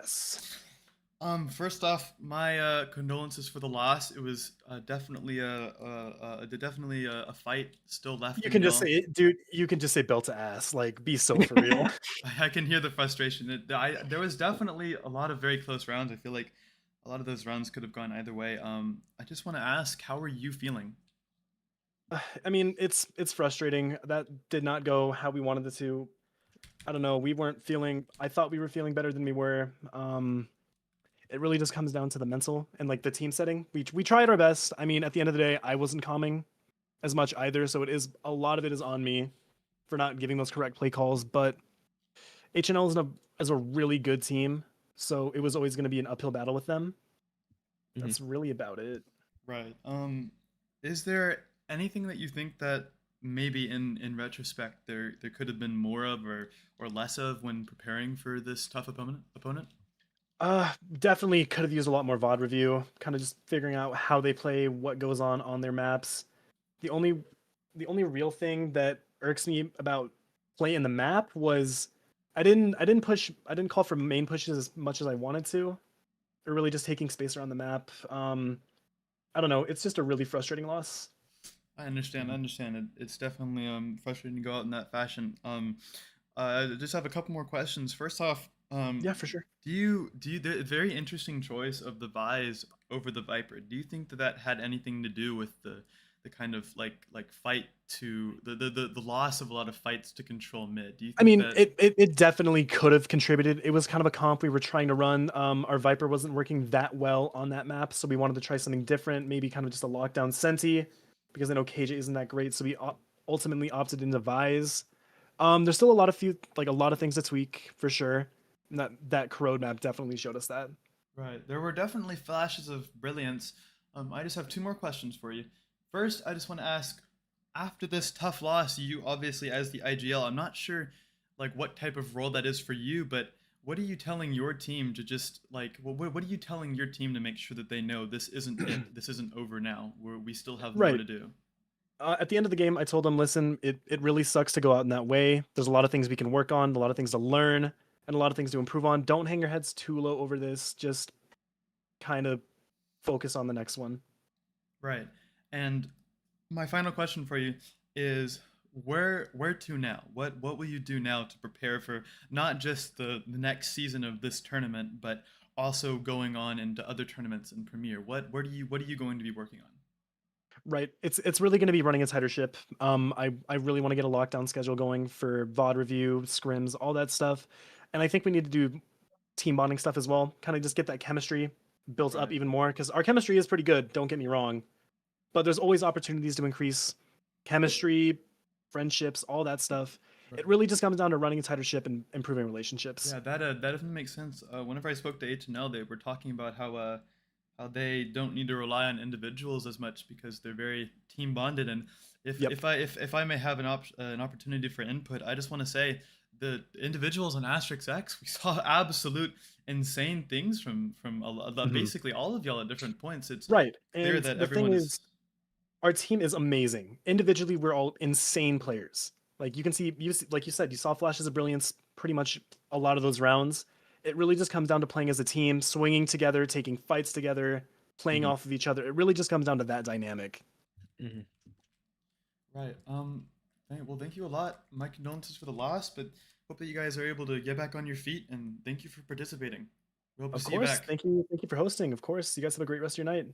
Yes. First off, my condolences for the loss. It was definitely a fight still left You in can just say y'all. it, dude. You can just say belt to ass. Like, be so for real. I can hear the frustration. There was definitely a lot of very close rounds. I feel like a lot of those rounds could have gone either way. I just want to ask, how are you feeling? I mean, it's frustrating. That did not go how we wanted it to. I don't know. We weren't feeling. I thought we were feeling better than we were. It really just comes down to the mental and like the team setting. We tried our best. I mean, at the end of the day, I wasn't calming as much either, so it is a lot of it is on me for not giving those correct play calls. But HNL is a really good team, so it was always going to be an uphill battle with them. Mhm. That's really about it. Right. Is there anything that you think that maybe in retrospect there could have been more of or less of when preparing for this tough opponent? Definitely could have used a lot more VOD review, kind of just figuring out how they play, what goes on their maps. The only the only real thing that irks me about playing the map was I didn't call for main pushes as much as I wanted to. Or really just taking space around the map. I don't know. It's just a really frustrating loss. I understand. I Mhm. understand. It's definitely frustrating to go out in that fashion. I just have a couple more questions. First off, Yeah, for sure. do you the very interesting choice of the Vise over the Viper? Do you think that that had anything to do with the kind of like fight to the loss of a lot of fights to control mid? Do you I think mean, that it definitely could have contributed. It was kind of a comp we were trying to run. Our Viper wasn't working that well on that map, so we wanted to try something different, maybe kind of just a lockdown Senti, because I know KJ isn't that great, so we ultimately opted into Vise. There's still a lot of things to tweak for sure. And that corrode map definitely showed us that. right? There were definitely flashes of brilliance. I just have two more questions for you. First, I just want to ask, after this tough loss, you obviously as the IGL, I'm not sure like what type of role that is for you, but what are you telling your team to just like what are you telling your team to make sure that they know this isn't it, this isn't over now, we still have more Right. to do? At the end of the game, I told them, listen, it really sucks to go out in that way. There's a lot of things we can work on, a lot of things to learn, and a lot of things to improve on. Don't hang your heads too low over this. Just kind of focus on the next one. Right. And my final question for you is where to now? What will you do now to prepare for not just the next season of this tournament, but also going on into other tournaments and Premier? What are you going to be working on? Right. It's really going to be running a tighter ship. I really want to get a lockdown schedule going for VOD review, scrims, all that stuff. And I think we need to do team bonding stuff as well. Kind of just get that chemistry built up Right. even more because our chemistry is pretty good. Don't get me wrong, but there's always opportunities to increase chemistry, friendships, all that stuff. Right. It really just comes down to running a tighter ship and improving relationships. Yeah, that definitely makes sense. Whenever I spoke to H&L, they were talking about how they don't need to rely on individuals as much because they're very team bonded. And Yep. if I may have an opportunity for input, I just want to say the individuals on Asterix X, we saw absolute insane things from Mhm. basically all of y'all at different points. It's Right. clear And that the thing everyone is is, our team is amazing. Individually, we're all insane players. Like you can see, like you said, you saw flashes of brilliance pretty much a lot of those rounds. It really just comes down to playing as a team, swinging together, taking fights together, playing Mhm. off of each other. It really just comes down to that dynamic. Mhm. right. Well, thank you a lot. My condolences for the loss, but hope that you guys are able to get back on your feet and thank you for participating. We hope to Of see you course, back. thank you for hosting. Of course, you guys have a great rest of your night.